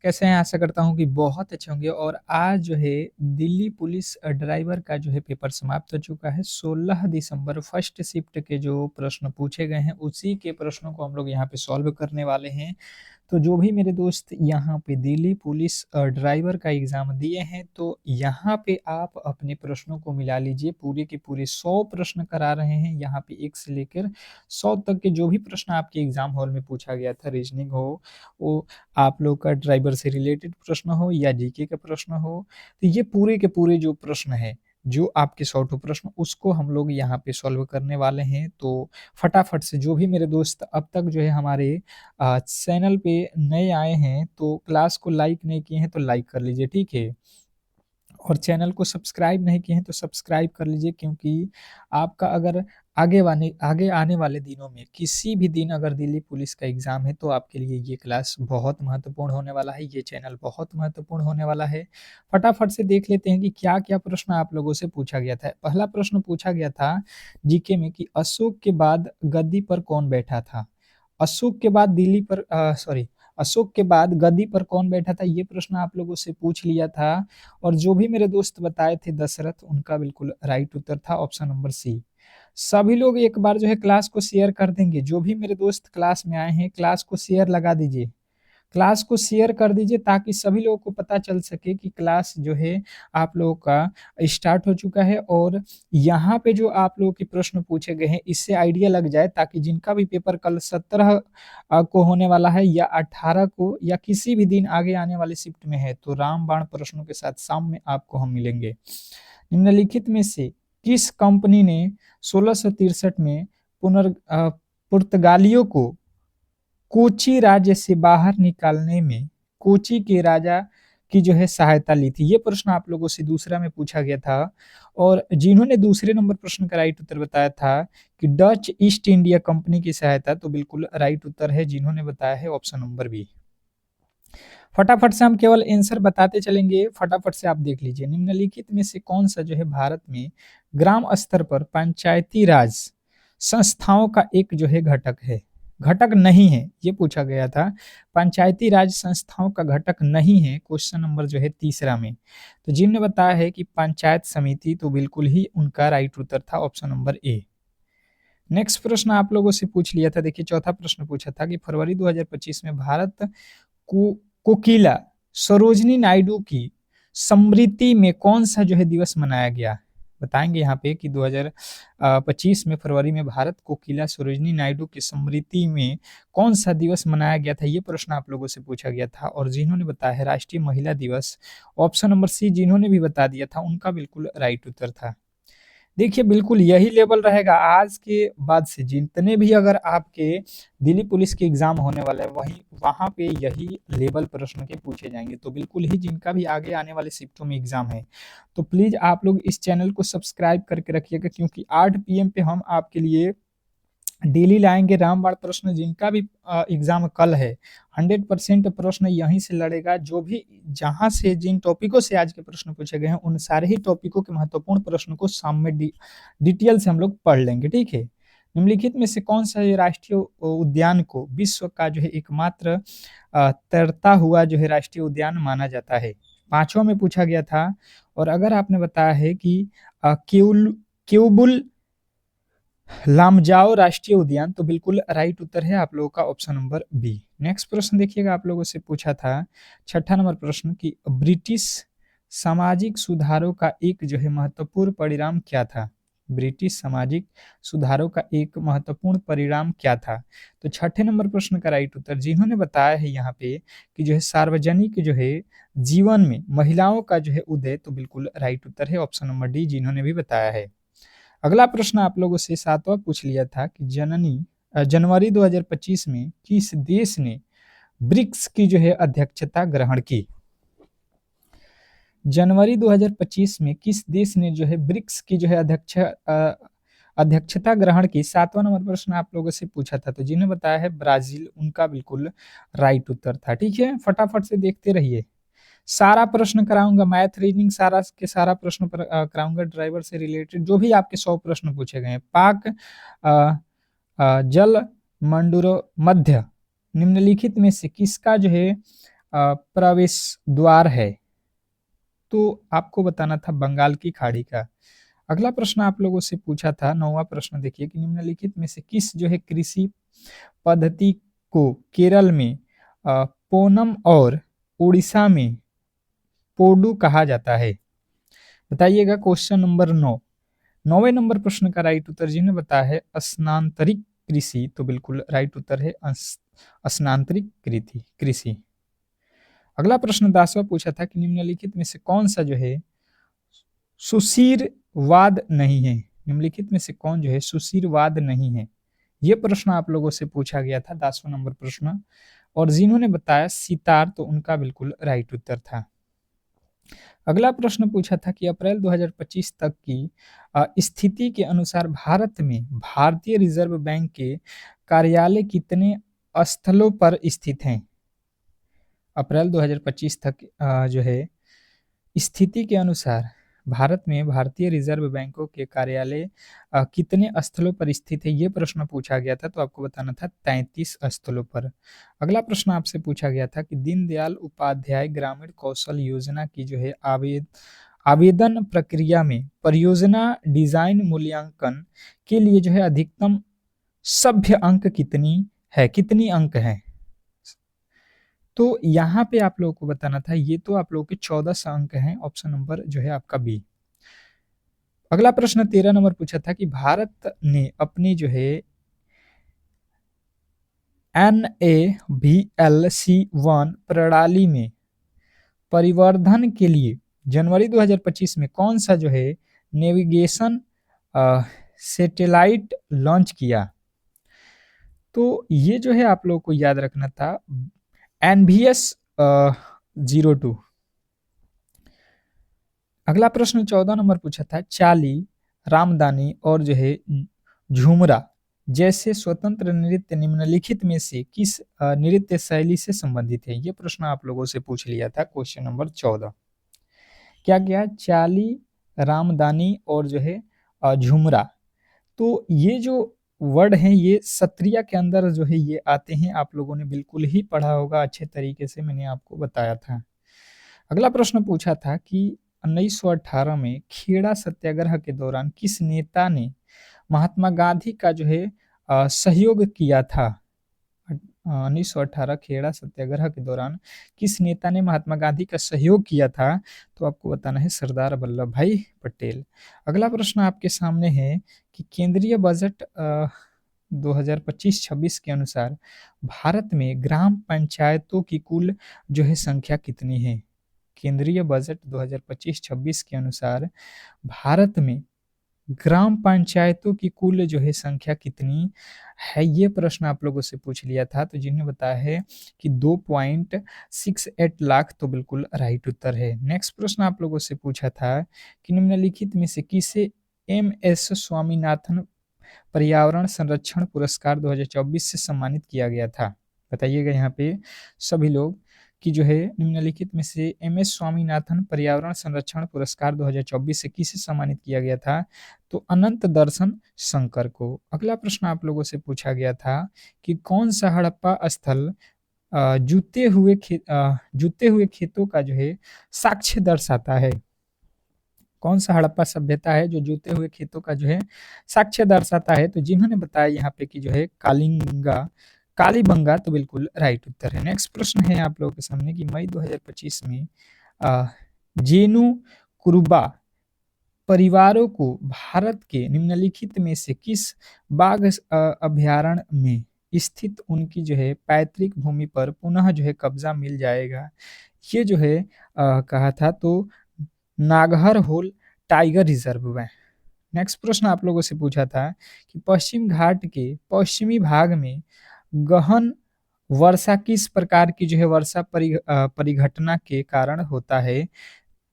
कैसे हैं? आशा करता हूँ कि बहुत अच्छे होंगे और आज जो है दिल्ली पुलिस ड्राइवर का जो है पेपर समाप्त हो चुका है। 16 दिसंबर फर्स्ट शिफ्ट के जो प्रश्न पूछे गए हैं, उसी के प्रश्नों को हम लोग यहाँ पे सॉल्व करने वाले हैं। तो जो भी मेरे दोस्त यहाँ पे दिल्ली पुलिस ड्राइवर का एग्ज़ाम दिए हैं, तो यहाँ पे आप अपने प्रश्नों को मिला लीजिए। पूरे के पूरे 100 प्रश्न करा रहे हैं। यहाँ पे 1 से लेकर 100 तक के जो भी प्रश्न आपके एग्ज़ाम हॉल में पूछा गया था, रीज़निंग हो, वो आप लोग का ड्राइवर से रिलेटेड प्रश्न हो या जीके का प्रश्न हो, तो ये पूरे के पूरे जो प्रश्न हैं, जो आपके 100 ठो प्रश्न उसको हम लोग यहाँ पे सॉल्व करने वाले हैं। तो फटाफट से जो भी मेरे दोस्त अब तक जो है हमारे चैनल पे नए आए हैं, तो क्लास को लाइक नहीं किए हैं तो लाइक कर लीजिए, ठीक है? और चैनल को सब्सक्राइब नहीं किए हैं तो सब्सक्राइब कर लीजिए, क्योंकि आपका अगर आगे आने वाले दिनों में किसी भी दिन अगर दिल्ली पुलिस का एग्ज़ाम है, तो आपके लिए ये क्लास बहुत महत्वपूर्ण होने वाला है, ये चैनल बहुत महत्वपूर्ण होने वाला है। फटाफट से देख लेते हैं कि क्या-क्या प्रश्न आप लोगों से पूछा गया था। पहला प्रश्न पूछा गया था जीके में कि अशोक के बाद गद्दी पर कौन बैठा था? अशोक के बाद अशोक के बाद गद्दी पर कौन बैठा था? ये प्रश्न आप लोगों से पूछ लिया था। और जो भी मेरे दोस्त बताए थे दशरथ, उनका बिल्कुल राइट उत्तर था ऑप्शन नंबर सी। सभी लोग एक बार जो है क्लास को शेयर कर देंगे। जो भी मेरे दोस्त क्लास में आए हैं, क्लास को शेयर लगा दीजिए। क्लास को शेयर कर दीजिए ताकि सभी लोगों को पता चल सके कि क्लास जो है आप लोगों का स्टार्ट हो चुका है। और यहाँ पे जो आप लोगों के प्रश्न पूछे गए हैं, इससे आइडिया लग जाए, ताकि जिनका भी पेपर कल 17 को होने वाला है या 18 को या किसी भी दिन आगे आने वाले शिफ्ट में है, तो रामबाण प्रश्नों के साथ शाम में आपको हम मिलेंगे। निम्नलिखित में से किस कंपनी ने 1663 में पुर्तगालियों को कोची राज्य से बाहर निकालने में कोची के राजा की जो है सहायता ली थी? ये प्रश्न आप लोगों से दूसरा में पूछा गया था। और जिन्होंने दूसरे नंबर प्रश्न का राइट उत्तर बताया था कि डच ईस्ट इंडिया कंपनी की सहायता, तो बिल्कुल राइट उत्तर है जिन्होंने बताया है ऑप्शन नंबर बी। फटाफट से हम केवल आंसर बताते चलेंगे, फटाफट से आप देख लीजिए। निम्नलिखित में से कौन सा जो है भारत में ग्राम स्तर पर पंचायती राज संस्थाओं का एक जो है घटक है? घटक नहीं है, ये पूछा गया था। पंचायती राज संस्थाओं का घटक नहीं है, क्वेश्चन नंबर जो है तीसरा में। तो जिनने बताया है कि पंचायत समिति, तो बिल्कुल ही उनका राइट उत्तर था ऑप्शन नंबर ए। नेक्स्ट प्रश्न आप लोगों से पूछ लिया था। देखिए, चौथा प्रश्न पूछा था कि फरवरी 2025 में भारत को कोकिला सरोजिनी नायडू की स्मृति में कौन सा जो है दिवस मनाया गया? बताएंगे यहाँ पे कि 2025 में फरवरी में भारत कोकिला सरोजिनी नायडू की स्मृति में कौन सा दिवस मनाया गया था? ये प्रश्न आप लोगों से पूछा गया था। और जिन्होंने बताया है राष्ट्रीय महिला दिवस, ऑप्शन नंबर सी जिन्होंने भी बता दिया था, उनका बिल्कुल राइट उत्तर था। देखिए, बिल्कुल यही लेवल रहेगा आज के बाद से। जितने भी अगर आपके दिल्ली पुलिस के एग्जाम होने वाले हैं, वहीं वहाँ पे यही लेवल प्रश्न के पूछे जाएंगे। तो बिल्कुल ही जिनका भी आगे आने वाले शिफ्टों में एग्जाम है, तो प्लीज आप लोग इस चैनल को सब्सक्राइब करके रखिएगा, क्योंकि 8 PM पे हम आपके लिए डेली लाएंगे रामबाण प्रश्न। जिनका भी एग्जाम कल है, 100% प्रश्न यहीं से लड़ेगा। जो भी जहां से जिन टॉपिकों से आज के प्रश्न पूछे गए हैं, उन सारे ही टॉपिकों के महत्वपूर्ण प्रश्न को शाम में डिटेल से हम लोग पढ़ लेंगे, ठीक है? निम्नलिखित में से कौन सा राष्ट्रीय उद्यान को विश्व का जो है एकमात्र तैरता हुआ जो है राष्ट्रीय उद्यान माना जाता है? पांचवा में पूछा गया था। और अगर आपने बताया है कि क्यूबुल लामजाओ राष्ट्रीय उद्यान, तो बिल्कुल राइट उत्तर है आप लोगों का ऑप्शन नंबर बी। नेक्स्ट प्रश्न देखिएगा, आप लोगों से पूछा था छठा नंबर प्रश्न कि ब्रिटिश सामाजिक सुधारों का एक जो है महत्वपूर्ण परिणाम क्या था? ब्रिटिश सामाजिक सुधारों का एक महत्वपूर्ण परिणाम क्या था? तो छठे नंबर प्रश्न का राइट उत्तर जिन्होंने बताया है यहाँ पे कि जो है सार्वजनिक जो है जीवन में महिलाओं का जो है उदय, तो बिल्कुल राइट उत्तर है ऑप्शन नंबर डी जिन्होंने भी बताया है। अगला प्रश्न आप लोगों से सातवां पूछ लिया था कि जनवरी 2025 में किस देश ने ब्रिक्स की जो है अध्यक्षता ग्रहण की? जनवरी 2025 में किस देश ने जो है ब्रिक्स की जो है अध्यक्षता ग्रहण की? सातवां नंबर प्रश्न आप लोगों से पूछा था। तो जिन्हें बताया है ब्राजील, उनका बिल्कुल राइट उत्तर था, ठीक है? फटाफट से देखते रहिए, सारा प्रश्न कराऊंगा, मैथ रीजनिंग सारा के सारा प्रश्न कराऊंगा, ड्राइवर से रिलेटेड जो भी आपके 100 प्रश्न पूछे गए हैं। पाक जल मंडूरो मध्य निम्नलिखित में से किसका जो है प्रवेश द्वार है? तो आपको बताना था बंगाल की खाड़ी का। अगला प्रश्न आप लोगों से पूछा था, 9वां प्रश्न देखिए कि निम्नलिखित में से किस जो है कृषि पद्धति को केरल में पोनम और उड़ीसा में पोडू कहा जाता है? बताइएगा क्वेश्चन नंबर 9। 9वें नंबर प्रश्न का राइट उत्तर जिन्हें बताया है स्नातंरिक कृषि, तो बिल्कुल राइट उत्तर है स्नातंरिक कृषि। अगला प्रश्न 10वां पूछा था कि निम्नलिखित में से कौन सा जो है सुशीरवाद नहीं है? निम्नलिखित में से कौन जो है सुशीरवाद नहीं है? ये प्रश्न आप लोगों से पूछा गया था, 10वां नंबर प्रश्न, और जिन्होंने बताया सितार, तो उनका बिल्कुल राइट उत्तर था। अगला प्रश्न पूछा था कि अप्रैल 2025 तक की स्थिति के अनुसार भारत में भारतीय रिजर्व बैंक के कार्यालय कितने स्थलों पर स्थित हैं? अप्रैल 2025 तक जो है स्थिति के अनुसार भारत में भारतीय रिजर्व बैंकों के कार्यालय कितने स्थलों पर स्थित है? ये प्रश्न पूछा गया था, तो आपको बताना था 33 स्थलों पर। अगला प्रश्न आपसे पूछा गया था कि दीनदयाल उपाध्याय ग्रामीण कौशल योजना की जो है आवेदन प्रक्रिया में परियोजना डिजाइन मूल्यांकन के लिए जो है अधिकतम सभ्य अंक कितनी अंक है? तो यहाँ पे आप लोगों को बताना था, ये तो आप लोगों के 14 अंक हैं, ऑप्शन नंबर जो है आपका बी। अगला प्रश्न 13 नंबर पूछा था कि भारत ने अपनी जो है NAVLC1 प्रणाली में परिवर्धन के लिए जनवरी 2025 में कौन सा जो है नेविगेशन सैटेलाइट लॉन्च किया? तो ये जो है आप लोगों को याद रखना था NVS 02। अगला प्रश्न 14 नंबर पूछा था चाली, रामदानी और जो है झुमरा जैसे स्वतंत्र नृत्य निम्नलिखित में से किस नृत्य शैली से संबंधित है? ये प्रश्न आप लोगों से पूछ लिया था क्वेश्चन नंबर 14। क्या क्या? चाली, रामदानी और जो है झुमरा। तो ये जो वर्ड हैं ये सत्रिया के अंदर जो है ये आते हैं, आप लोगों ने बिल्कुल ही पढ़ा होगा अच्छे तरीके से, मैंने आपको बताया था। अगला प्रश्न पूछा था कि 1918 में खेड़ा सत्याग्रह के दौरान किस नेता ने महात्मा गांधी का जो है सहयोग किया था? 1918 खेड़ा सत्याग्रह के दौरान किस नेता ने महात्मा गांधी का सहयोग किया था? तो आपको बताना है सरदार वल्लभ भाई पटेल। अगला प्रश्न आपके सामने है कि केंद्रीय बजट 2025-26 के अनुसार भारत में ग्राम पंचायतों की कुल जो है संख्या कितनी है? केंद्रीय बजट 2025-26 के अनुसार भारत में ग्राम पंचायतों की कुल जो है संख्या कितनी है? ये प्रश्न आप लोगों से पूछ लिया था, तो जिन्हें बताया है कि 2.68 लाख, तो बिल्कुल राइट उत्तर है। नेक्स्ट प्रश्न आप लोगों से पूछा था कि निम्नलिखित में से किसे MS स्वामीनाथन पर्यावरण संरक्षण पुरस्कार 2024 से सम्मानित किया गया था? बताइएगा यहाँ पे सभी लोग कि जो है निम्नलिखित में से MS स्वामीनाथन पर्यावरण संरक्षण पुरस्कार 2024 से किसे सम्मानित किया गया था? तो अनंत दर्शन शंकर को। अगला प्रश्न आप लोगों से पूछा गया था कि कौन सा हड़प्पा स्थल जूते हुए खेतों का जो है साक्ष्य दर्शाता है? कौन सा हड़प्पा सभ्यता है जो जूते हुए खेतों का जो है साक्ष्य दर्शाता है? तो जिन्होंने बताया यहाँ पे कि जो है कालीबंगा, तो बिल्कुल राइट उत्तर है। नेक्स्ट प्रश्न है आप लोगों के सामने कि मई 2025 में जेनु कुरुबा परिवारों को भारत के निम्नलिखित में से किस बाघ अभयारण्य में स्थित उनकी जो है पैतृक भूमि पर पुनः जो है कब्जा मिल जाएगा? ये जो है कहा था, तो नागहर होल टाइगर रिजर्व में। नेक्स्ट प्रश्न आप लोगों से पूछा था कि पश्चिम घाट के पश्चिमी भाग में गहन वर्षा किस प्रकार की जो है वर्षा परिघटना के कारण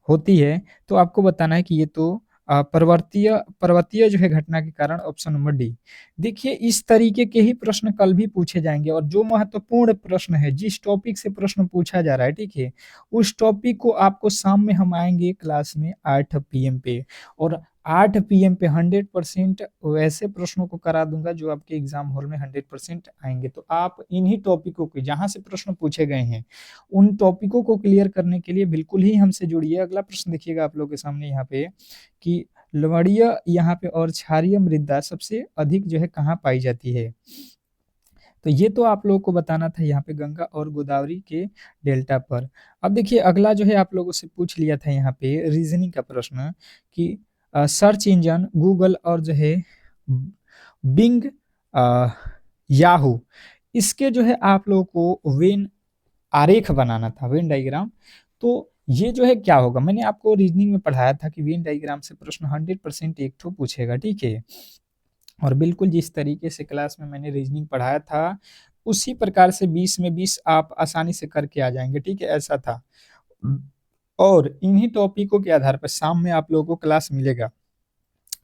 होती है? तो आपको बताना है कि ये तो पर्वतीय जो है घटना के कारण, ऑप्शन नंबर डी। देखिए इस तरीके के ही प्रश्न कल भी पूछे जाएंगे, और जो महत्वपूर्ण प्रश्न है, जिस टॉपिक से प्रश्न पूछा जा रहा है, ठीक है, उस टॉपिक को आपको शाम में हम आएंगे क्लास में 8 PM पे, और 8 पीएम पे 100% वैसे प्रश्नों को करा दूंगा जो आपके एग्जाम हॉल में 100% आएंगे। तो आप इन्हीं टॉपिकों के जहां से प्रश्न पूछे गए हैं उन टॉपिकों को क्लियर करने के लिए बिल्कुल ही हमसे जुड़िए। अगला प्रश्न देखिएगा आप लोगों के सामने यहाँ पे कि लवणीय यहाँ पे और क्षारीय मृदा सबसे अधिक जो है कहाँ पाई जाती है। तो ये तो आप लोगों को बताना था यहाँ पे गंगा और गोदावरी के डेल्टा पर। अब देखिए अगला जो है आप लोगों से पूछ लिया था यहाँ पे रीजनिंग का प्रश्न कि सर्च इंजन गूगल और जो है बिंग याहू इसके जो है आप लोगों को वेन आरेख बनाना था, वेन डायग्राम। तो ये जो है क्या होगा, मैंने आपको रीजनिंग में पढ़ाया था कि वेन डायग्राम से प्रश्न 100% एक ठो पूछेगा, ठीक है। और बिल्कुल जिस तरीके से क्लास में मैंने रीजनिंग पढ़ाया था उसी प्रकार से 20 में 20 आप आसानी से करके आ जाएंगे, ठीक है, ऐसा था। और इन्हीं टॉपिकों के आधार पर शाम में आप लोगों को क्लास मिलेगा,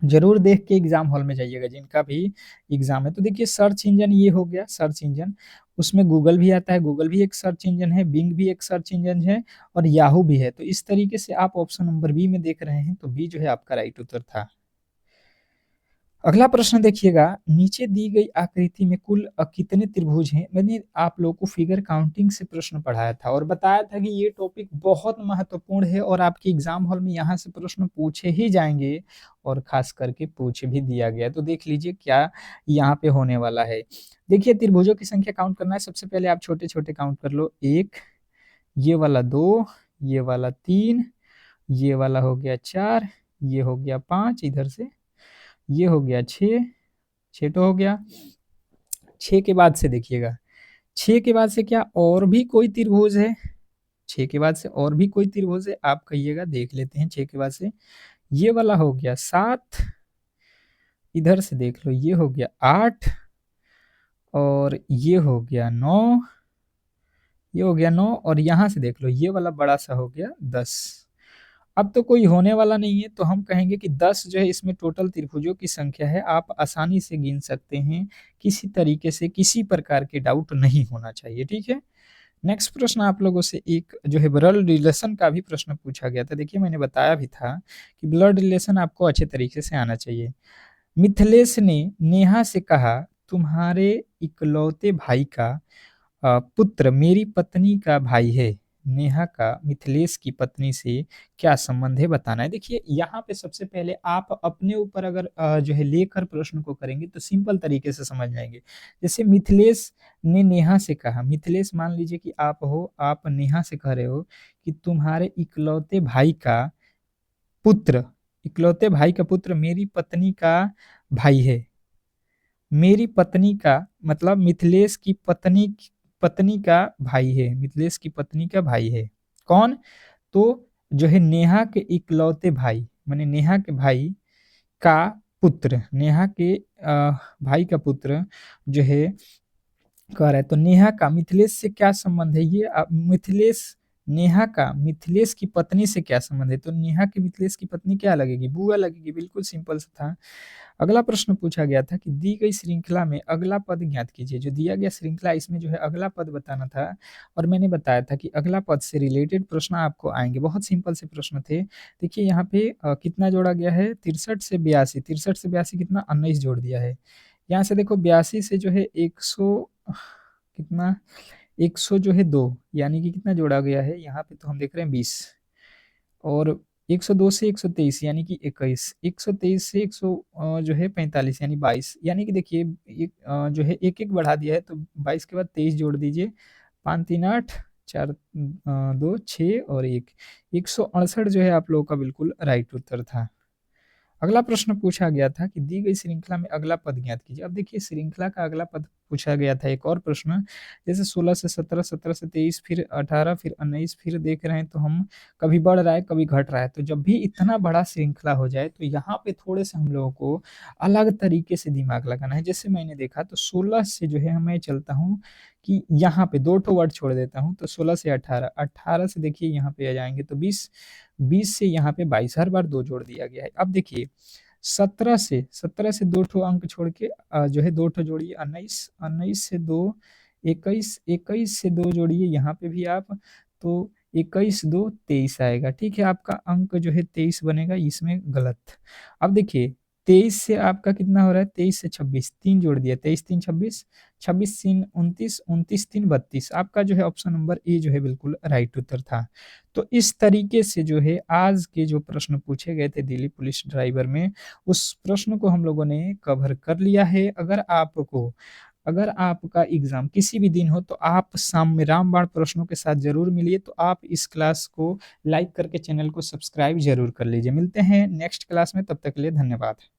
जरूर देख के एग्जाम हॉल में जाइएगा जिनका भी एग्जाम है। तो देखिए सर्च इंजन ये हो गया सर्च इंजन, उसमें गूगल भी आता है, गूगल भी एक सर्च इंजन है, बिंग भी एक सर्च इंजन है और याहू भी है। तो इस तरीके से आप ऑप्शन नंबर बी में देख रहे हैं, तो बी जो है आपका राइट उत्तर था। अगला प्रश्न देखिएगा, नीचे दी गई आकृति में कुल कितने त्रिभुज हैं। मैंने आप लोगों को फिगर काउंटिंग से प्रश्न पढ़ाया था और बताया था कि ये टॉपिक बहुत महत्वपूर्ण है और आपके एग्जाम हॉल में यहाँ से प्रश्न पूछे ही जाएंगे और खास करके पूछ भी दिया गया। तो देख लीजिए क्या यहाँ पे होने वाला है। देखिए त्रिभुजों की संख्या काउंट करना है, सबसे पहले आप छोटे छोटे काउंट कर लो, 1, ये वाला 2, ये वाला 3, ये वाला हो गया 4, ये हो गया 5, इधर से ये हो गया 6, 6 तो हो गया। 6 के बाद से देखिएगा, 6 के बाद से क्या और भी कोई त्रिभुज है, 6 के बाद से और भी कोई त्रिभुज है, आप कहिएगा, देख लेते हैं। 6 के बाद से ये वाला हो गया 7, इधर से देख लो ये हो गया 8 और ये हो गया 9, ये हो गया 9 और यहाँ से देख लो ये वाला बड़ा सा हो गया 10। अब तो कोई होने वाला नहीं है, तो हम कहेंगे कि 10 जो है इसमें टोटल त्रिभुजों की संख्या है, आप आसानी से गिन सकते हैं, किसी तरीके से किसी प्रकार के डाउट नहीं होना चाहिए, ठीक है। नेक्स्ट प्रश्न आप लोगों से एक जो है ब्लड रिलेशन का भी प्रश्न पूछा गया था। देखिए मैंने बताया भी था कि ब्लड रिलेशन आपको अच्छे तरीके से आना चाहिए। मिथिलेश ने नेहा से कहा, तुम्हारे इकलौते भाई का पुत्र मेरी पत्नी का भाई है। नेहा का मिथिलेश की पत्नी से क्या संबंध है बताना है। देखिए यहाँ पे सबसे पहले आप अपने ऊपर अगर जो है लेकर प्रश्न को करेंगे तो सिंपल तरीके से समझ जाएंगे। जैसे मिथिलेश ने नेहा से कहा, मिथिलेश मान लीजिए कि आप हो, आप नेहा से कह रहे हो कि तुम्हारे इकलौते भाई का पुत्र, इकलौते भाई का पुत्र मेरी पत्नी का भाई है। मेरी पत्नी का मतलब मिथिलेश की पत्नी, पत्नी का भाई है, मिथिलेश की पत्नी का भाई है कौन, तो जो है नेहा के इकलौते भाई, माने नेहा के भाई का पुत्र, नेहा के भाई का पुत्र जो है कह रहा है। तो नेहा का मिथिलेश से क्या संबंध है, ये मिथिलेश, नेहा का मिथिलेश की पत्नी से क्या संबंध है, तो नेहा की मिथिलेश की पत्नी क्या लगेगी, बुआ लगेगी, बिल्कुल सिंपल सा था। अगला प्रश्न पूछा गया था कि दी गई श्रृंखला में अगला पद ज्ञात कीजिए। जो दिया गया श्रृंखला इसमें जो है अगला पद बताना था और मैंने बताया था कि अगला पद से रिलेटेड प्रश्न आपको आएंगे, बहुत सिंपल से प्रश्न थे। देखिए यहाँ पे कितना जोड़ा गया है, 63 से 82, 63 से 82 कितना, 19 जोड़ दिया है। यहाँ से देखो 82 से जो है 100 कितना, 100 जो है 2, यानी कि कितना जोड़ा गया है, यहाँ पे तो हम देख रहे हैं 20, और 102 से 123 यानी कि 21, 123 से 100 जो है 45 यानी 22, यानी कि देखिए जो है एक एक बढ़ा दिया है, तो 22 के बाद 23 जोड़ दीजिए, 5 3 8 4 2 6 और 1, 168 जो है आप लोगों का बिल्कुल राइट उत्तर था। अगला प्रश्न पूछा गया था कि दी गई श्रृंखला में अगला पद ज्ञात कीजिए। अब देखिए श्रृंखला का अगला पद पूछा गया था एक और प्रश्न, जैसे 16 से 17, 17 से 23, फिर 18, फिर 19, फिर देख रहे हैं तो हम कभी बढ़ रहा है कभी घट रहा है। तो जब भी इतना बड़ा श्रृंखला हो जाए तो यहाँ पे थोड़े से हम लोगों को अलग तरीके से दिमाग लगाना है। जैसे मैंने देखा तो 16 से जो है मैं चलता हूँ कि यहाँ पे 2 वर्ड छोड़ देता हूँ, तो 16 से 18, 18 से देखिए यहाँ पे आ जाएंगे तो 20, 20 से यहाँ पे 22, हर बार 2 जोड़ दिया गया है। अब देखिए 17 से 2 ठो अंक छोड़ के जो है 2 ठो जोड़िए, 19, 19 से 2 21, 21 से 2 जोड़िए यहाँ पे भी आप, तो 21 2 23 आएगा, ठीक है? आपका अंक जो है 23 बनेगा, इसमें गलत। अब देखिए 23 से आपका कितना हो रहा है, 23 से 26, 3 जोड़ दिया, 23 3 26, 26 3 29, 29 3 32, आपका जो है ऑप्शन नंबर ए जो है बिल्कुल राइट उत्तर था। तो इस तरीके से जो है आज के जो प्रश्न पूछे गए थे दिल्ली पुलिस ड्राइवर में, उस प्रश्न को हम लोगों ने कवर कर लिया है। अगर आपका एग्ज़ाम किसी भी दिन हो तो आप शाम में रामबाण प्रश्नों के साथ ज़रूर मिलिए, तो आप इस क्लास को लाइक करके चैनल को सब्सक्राइब ज़रूर कर लीजिए। मिलते हैं नेक्स्ट क्लास में, तब तक के लिए धन्यवाद।